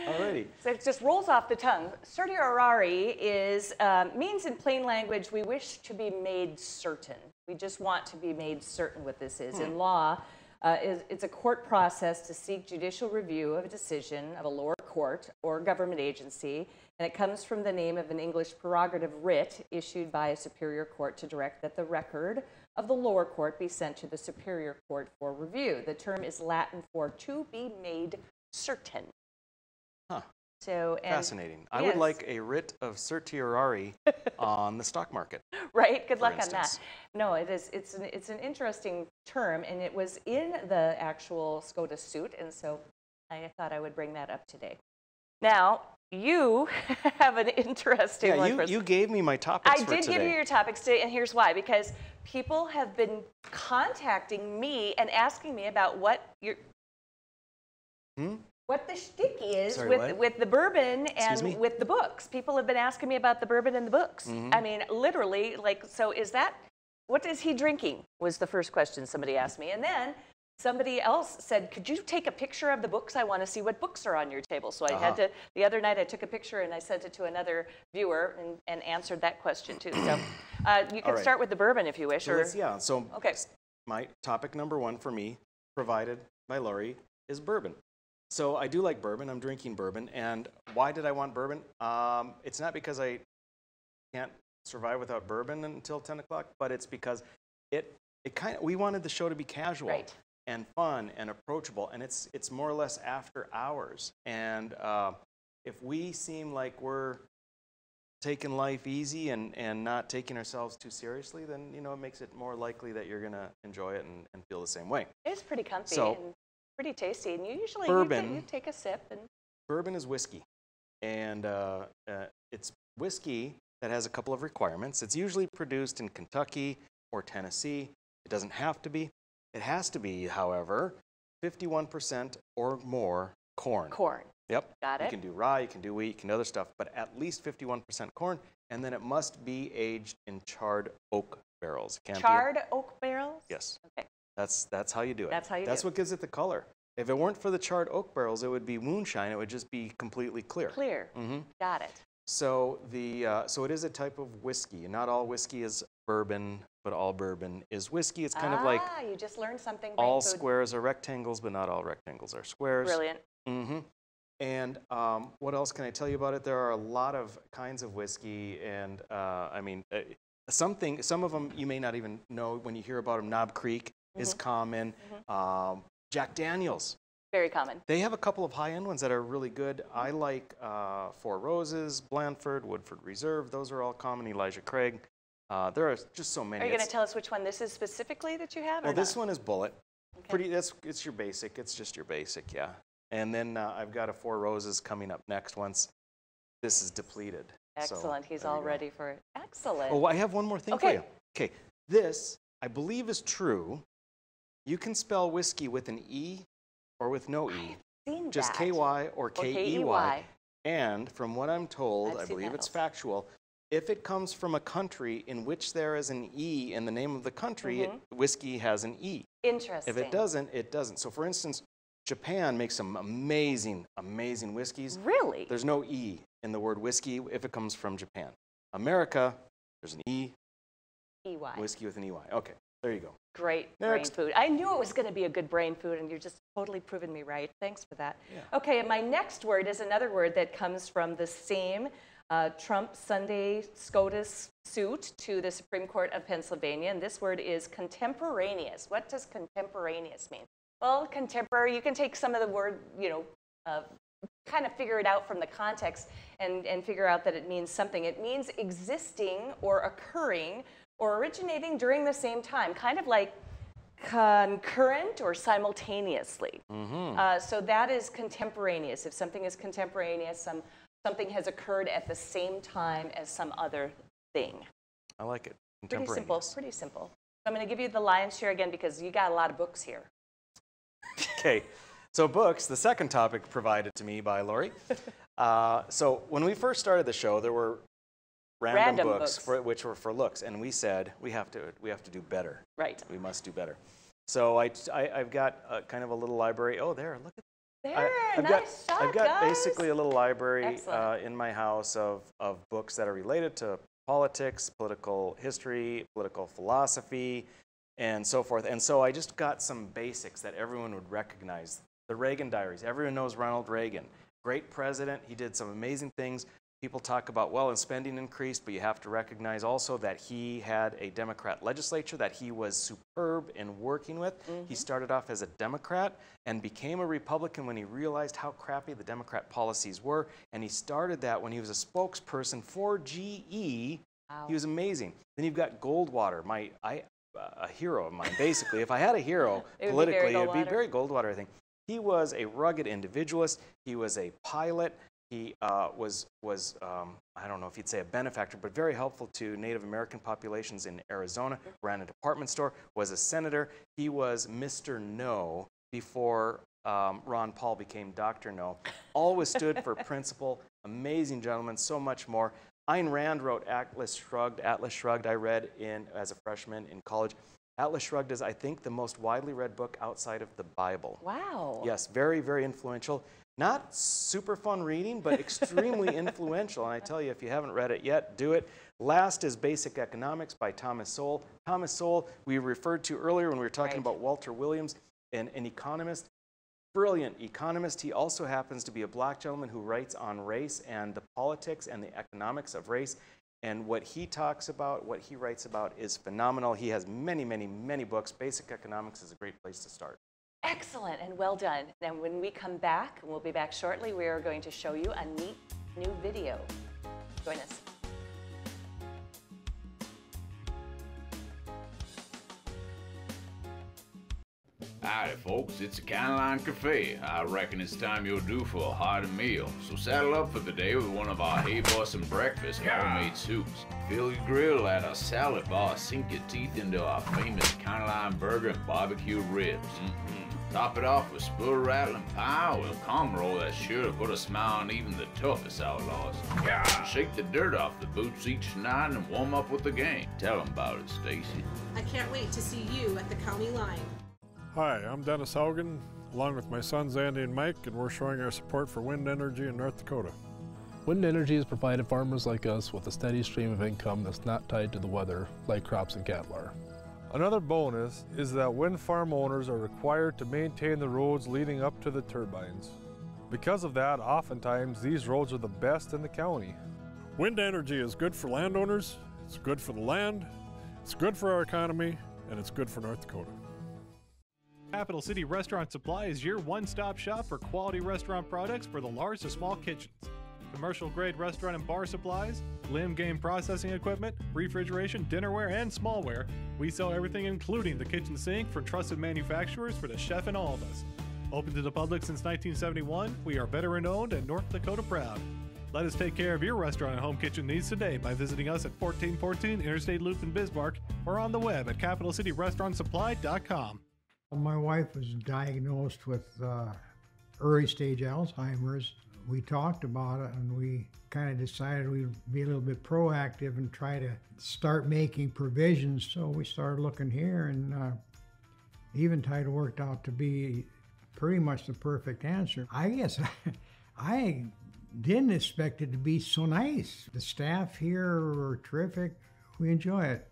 Alrighty. So it just rolls off the tongue. Certiorari is, means in plain language, we wish to be made certain. We just want to be made certain what this is. In law, it's a court process to seek judicial review of a decision of a lower court or government agency, and it comes from the name of an English prerogative writ issued by a superior court to direct that the record of the lower court be sent to the superior court for review. The term is Latin for to be made certain. Huh. So, fascinating. I would like a writ of certiorari on the stock market. Right. Good luck instance. on that. No, it is. It's an interesting term, and it was in the actual SCOTUS suit, and so I thought I would bring that up today. Now, you have an interesting one. Yeah, you gave me my topics for today. I did give you your topics today, and here's why. Because people have been contacting me and asking me about what your what the shtick is with the bourbon and with the books. People have been asking me about the bourbon and the books. I mean, literally, like, so is that, what is he drinking, was the first question somebody asked me. And then somebody else said, could you take a picture of the books? I want to see what books are on your table. So I had to, the other night I took a picture and I sent it to another viewer and answered that question too. So you can start with the bourbon if you wish. So my topic number one for me, provided by Lori, is bourbon. So I do like bourbon. I'm drinking bourbon. And why did I want bourbon? It's not because I can't survive without bourbon until 10 o'clock, but it's because we wanted the show to be casual and fun and approachable. And it's more or less after hours. And if we seem like we're taking life easy and not taking ourselves too seriously, then, you know, it makes it more likely that you're going to enjoy it and feel the same way. It's pretty comfy. And pretty tasty, and you usually you take a sip. And bourbon is whiskey, and it's whiskey that has a couple of requirements. It's usually produced in Kentucky or Tennessee. It doesn't have to be. It has to be, however, 51% or more corn. Corn. Yep. Got it. You can do rye, you can do wheat, you can do other stuff, but at least 51% corn, and then it must be aged in charred oak barrels. Charred oak barrels? Yes. Okay. That's how you do it. That's how you do it. That's what gives it the color. If it weren't for the charred oak barrels, it would be moonshine. It would just be completely clear. Clear. Got it. So so it is a type of whiskey. Not all whiskey is bourbon, but all bourbon is whiskey. It's kind of like you just learned something. All squares are rectangles, but not all rectangles are squares. Brilliant. And what else can I tell you about it? There are a lot of kinds of whiskey, and I mean, some of them you may not even know when you hear about them. Knob Creek is common. Jack Daniels. Very common. They have a couple of high-end ones that are really good. I like Four Roses, Blandford, Woodford Reserve. Those are all common. Elijah Craig. There are just so many. Are you going to tell us which one this is specifically that you have? Well, this one is Bullet. Okay. It's your basic. It's just your basic, yeah. And then I've got a Four Roses coming up next once this is depleted. Excellent. He's all ready for it. Excellent. Oh, I have one more thing for you. Okay. This, I believe, is true. You can spell whiskey with an E or with no E. Just K-Y or K-E-Y. And from what I'm told, I believe it's factual, if it comes from a country in which there is an E in the name of the country, whiskey has an E. Interesting. If it doesn't, it doesn't. So for instance, Japan makes some amazing, amazing whiskeys. Really? There's no E in the word whiskey if it comes from Japan. America, there's an E. E-Y. Whiskey with an E-Y. Okay. There you go. Great brain food. I knew it was going to be a good brain food, and you're just totally proving me right. Thanks for that. Yeah. Okay, and my next word is another word that comes from the same Trump Sunday SCOTUS suit to the Supreme Court of Pennsylvania, and this word is contemporaneous. What does contemporaneous mean? Well, contemporary, you can take some of the word, kind of figure it out from the context and figure out that it means something. It means existing or occurring or originating during the same time, kind of like concurrent or simultaneously. So that is contemporaneous. If something is contemporaneous, something has occurred at the same time as some other thing. I like it. Pretty simple. Pretty simple. I'm going to give you the lion's share again because you got a lot of books here. Okay, so books, the second topic provided to me by Lori. So when we first started the show, there were random books. Which were for looks, and we said we have to do better. Right. We must do better. So I've got kind of a little library. Oh, there, look at I've got basically a little library in my house of books that are related to politics, political history, political philosophy, and so forth. And so I just got some basics that everyone would recognize. The Reagan Diaries. Everyone knows Ronald Reagan. Great president. He did some amazing things. People talk about, well, and spending increased, but you have to recognize also that he had a Democrat legislature that he was superb in working with. He started off as a Democrat and became a Republican when he realized how crappy the Democrat policies were, and he started that when he was a spokesperson for GE. Wow. He was amazing. Then you've got Goldwater, a hero of mine, basically. If I had a hero politically, it would be Barry Goldwater, I think. He was a rugged individualist. He was a pilot. He was I don't know if you'd say a benefactor, but very helpful to Native American populations in Arizona, ran a department store, was a senator. He was Mr. No before Ron Paul became Dr. No. Always stood for principle, amazing gentleman, so much more. Ayn Rand wrote Atlas Shrugged. Atlas Shrugged I read as a freshman in college. Atlas Shrugged is, I think, the most widely read book outside of the Bible. Wow. Yes, very, very influential. Not super fun reading, but extremely influential. And I tell you, if you haven't read it yet, do it. Last is Basic Economics by Thomas Sowell. Thomas Sowell, we referred to earlier when we were talking about Walter Williams, an economist, brilliant economist. He also happens to be a black gentleman who writes on race and the politics and the economics of race. And what he talks about, what he writes about is phenomenal. He has many, many, many books. Basic Economics is a great place to start. Excellent and well done. Now when we come back, and we'll be back shortly, we are going to show you a neat new video. Join us. Howdy folks, it's the County Line Cafe. I reckon it's time you're due for a hearty meal. So saddle up for the day with one of our Hey Bossin' breakfast homemade soups. Fill your grill at a salad bar, sink your teeth into our famous County Line burger and barbecue ribs. Top it off with spoon rattling pie with a comb roll that's sure to put a smile on even the toughest outlaws. Shake the dirt off the boots each night and warm up with the gang. Tell them about it, Stacy. I can't wait to see you at the County Line. Hi, I'm Dennis Haugen, along with my sons Andy and Mike, and we're showing our support for wind energy in North Dakota. Wind energy has provided farmers like us with a steady stream of income that's not tied to the weather like crops and cattle are. Another bonus is that wind farm owners are required to maintain the roads leading up to the turbines. Because of that, oftentimes these roads are the best in the county. Wind energy is good for landowners, it's good for the land, it's good for our economy, and it's good for North Dakota. Capital City Restaurant Supply is your one-stop shop for quality restaurant products for the large to small kitchens. Commercial-grade restaurant and bar supplies, limb game processing equipment, refrigeration, dinnerware, and smallware. We sell everything including the kitchen sink for trusted manufacturers for the chef and all of us. Open to the public since 1971, we are veteran-owned and North Dakota proud. Let us take care of your restaurant and home kitchen needs today by visiting us at 1414 Interstate Loop in Bismarck or on the web at capitalcityrestaurantsupply.com. My wife was diagnosed with early stage Alzheimer's. We talked about it and we kind of decided we'd be a little bit proactive and try to start making provisions. So we started looking here, and Eventide worked out to be pretty much the perfect answer. I guess I didn't expect it to be so nice. The staff here are terrific. We enjoy it.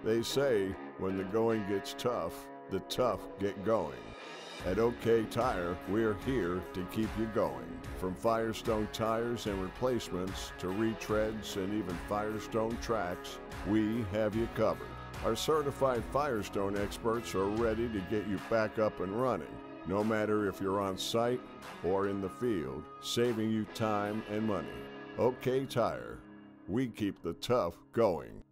They say when the going gets tough, the tough get going. At OK Tire, we're here to keep you going. From Firestone tires and replacements to retreads and even Firestone tracks, we have you covered. Our certified Firestone experts are ready to get you back up and running, no matter if you're on site or in the field, saving you time and money. OK Tire, we keep the tough going.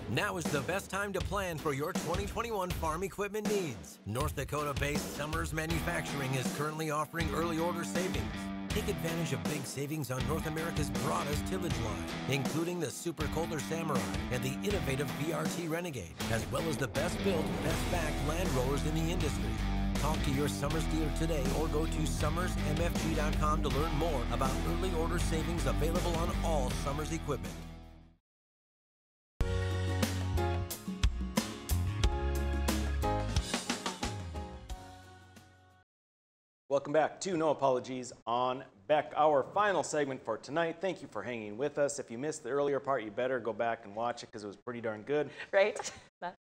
Now is the best time to plan for your 2021 farm equipment needs. North Dakota-based Summers Manufacturing is currently offering early order savings. Take advantage of big savings on North America's broadest tillage line, including the Super Kohler Samurai and the innovative VRT Renegade, as well as the best-built, best-backed land rollers in the industry. Talk to your Summers dealer today or go to summersmfg.com to learn more about early order savings available on all Summers equipment. Welcome back to No Apologies on Beck, our final segment for tonight. Thank you for hanging with us. If you missed the earlier part, you better go back and watch it because it was pretty darn good. Right?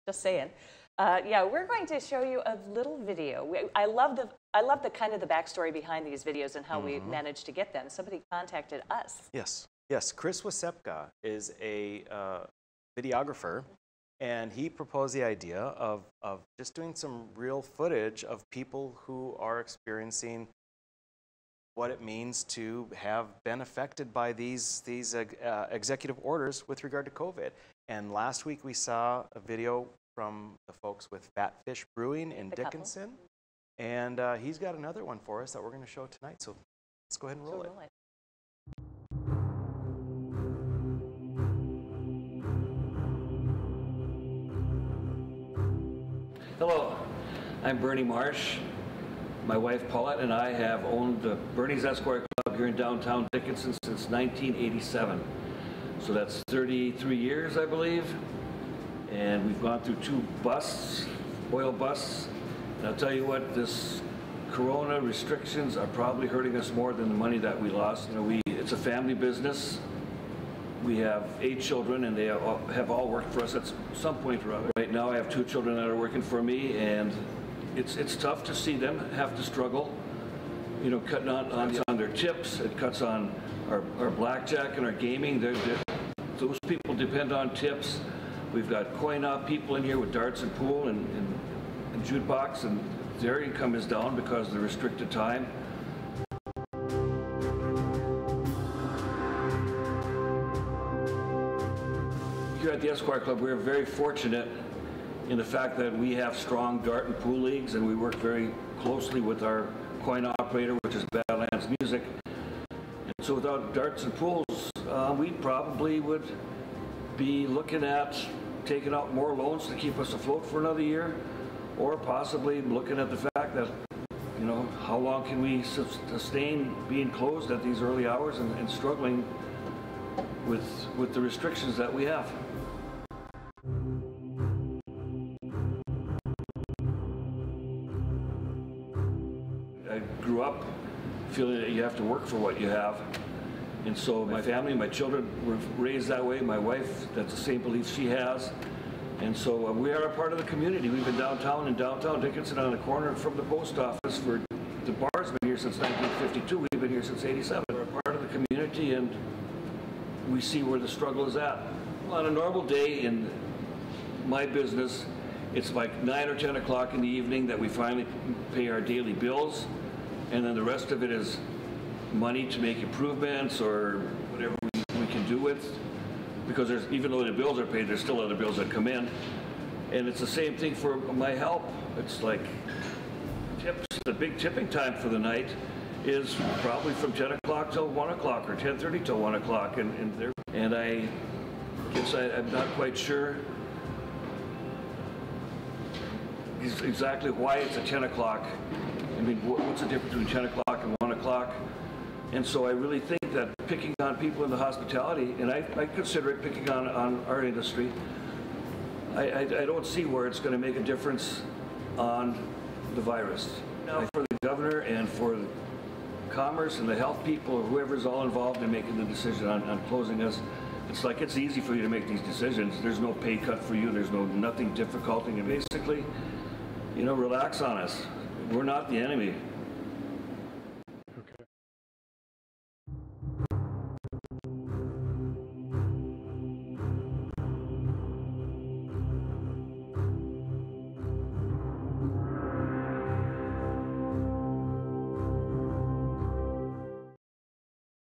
Just saying. Yeah, we're going to show you a little video. I love the kind of the backstory behind these videos and how we managed to get them. Somebody contacted us. Yes. Yes, Chris Wasepka is a videographer, and he proposed the idea of just doing some real footage of people who are experiencing what it means to have been affected by these executive orders with regard to COVID. And last week we saw a video from the folks with Fat Fish Brewing in Dickinson. And he's got another one for us that we're going to show tonight. So let's go ahead and roll it. Hello, I'm Bernie Marsh. My wife Paulette and I have owned the Bernie's Esquire Club here in downtown Dickinson since 1987. So that's 33 years, I believe. And we've gone through 2 busts, oil busts. And I'll tell you what, this Corona restrictions are probably hurting us more than the money that we lost. You know, it's a family business. We have 8 children, and they have all worked for us at some point or other. Right now, I have 2 children that are working for me, and it's tough to see them have to struggle. You know, cutting on their tips. It cuts on our blackjack and our gaming. Those people depend on tips. We've got coin-op people in here with darts and pool and jukebox, and their income is down because of the restricted time. Here at the Esquire Club, we're very fortunate in the fact that we have strong dart and pool leagues, and we work very closely with our coin operator, which is Badlands Music. And so without darts and pools, we probably would be looking at taking out more loans to keep us afloat for another year, or possibly looking at the fact that, you know, how long can we sustain being closed at these early hours and struggling with the restrictions that we have. I grew up feeling that you have to work for what you have. And so my family, my children were raised that way. My wife, that's the same belief she has. And so we are a part of the community. We've been downtown in downtown Dickinson on the corner from the post office for, the bar's been here since 1952. We've been here since '87. We're a part of the community, and we see where the struggle is at. On a normal day in my business, it's like 9 or 10 o'clock in the evening that we finally pay our daily bills. And then the rest of it is money to make improvements or whatever we can do with, because there's, even though the bills are paid, there's still other bills that come in. And it's the same thing for my help. It's like tips, the big tipping time for the night is probably from 10 o'clock till 1 o'clock or 10:30 till 1 o'clock. And I guess I'm not quite sure exactly why it's at 10 o'clock. I mean, what's the difference between 10 o'clock and 1 o'clock? And so I really think that picking on people in the hospitality, and I consider it picking on our industry, I don't see where it's going to make a difference on the virus. Now, for the governor and for the commerce and the health people, or whoever's all involved in making the decision on closing us, it's like it's easy for you to make these decisions. There's no pay cut for you. There's nothing difficult. And basically, you know, relax on us. We're not the enemy.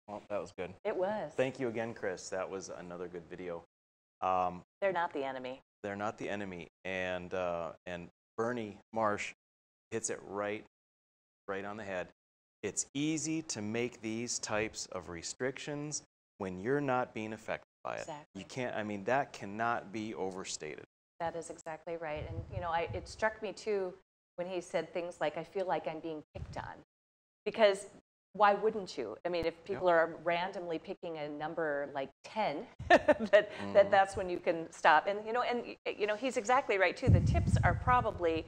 Well, that was good. It was. Thank you again, Chris. That was another good video. They're not the enemy. They're not the enemy. And Bernie Marsh hits it right on the head. It's easy to make these types of restrictions when you're not being affected by it. Exactly. You can't, I mean, that cannot be overstated. That is exactly right. And, you know, it struck me too when he said things like, I feel like I'm being picked on. Because why wouldn't you? I mean, if people are randomly picking a number like 10, that's when you can stop. And, you know, he's exactly right too. The tips are probably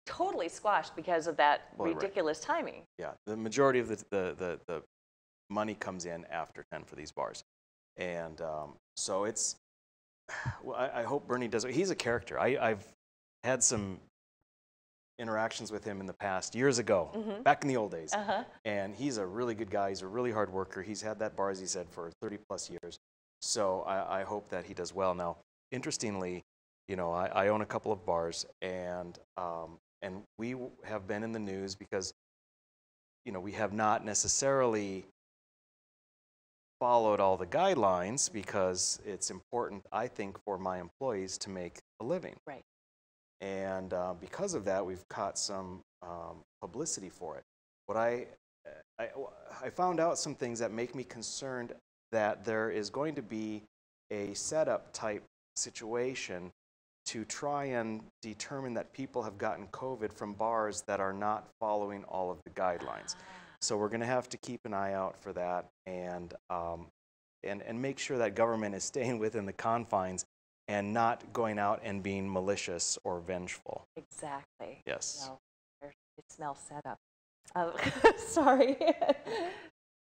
totally squashed because of that ridiculous timing. Yeah, the majority of the money comes in after 10 for these bars. And so it's, well, I hope Bernie does it. He's a character. I've had some interactions with him in the past, years ago, back in the old days. And he's a really good guy. He's a really hard worker. He's had that bar, as he said, for 30 plus years. So I hope that he does well. Now, interestingly, you know, I own a couple of bars, and we have been in the news because, you know, we have not necessarily followed all the guidelines because it's important, I think, for my employees to make a living. Right. And because of that, we've caught some publicity for it. What I found out some things that make me concerned that there is going to be a setup type situation to try and determine that people have gotten COVID from bars that are not following all of the guidelines. So we're going to have to keep an eye out for that and make sure that government is staying within the confines and not going out and being malicious or vengeful. Exactly. Yes. No, it smells setup. Sorry.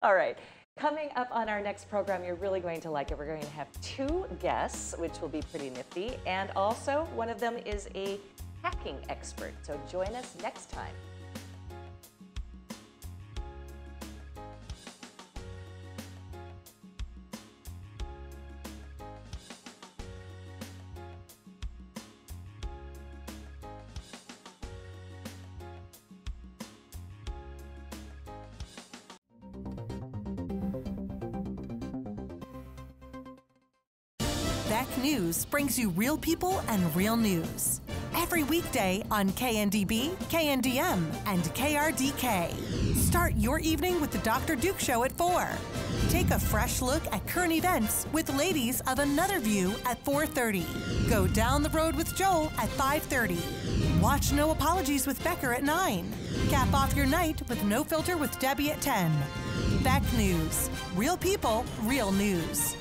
All right. Coming up on our next program, you're really going to like it. We're going to have 2 guests, which will be pretty nifty. And also, one of them is a hacking expert. So join us next time. Beck News brings you real people and real news. Every weekday on KNDB, KNDM, and KRDK. Start your evening with the Dr. Duke Show at 4. Take a fresh look at current events with Ladies of Another View at 4:30. Go down the road with Joel at 5:30. Watch No Apologies with Becker at 9. Cap off your night with No Filter with Debbie at 10. Beck News. Real people, real news.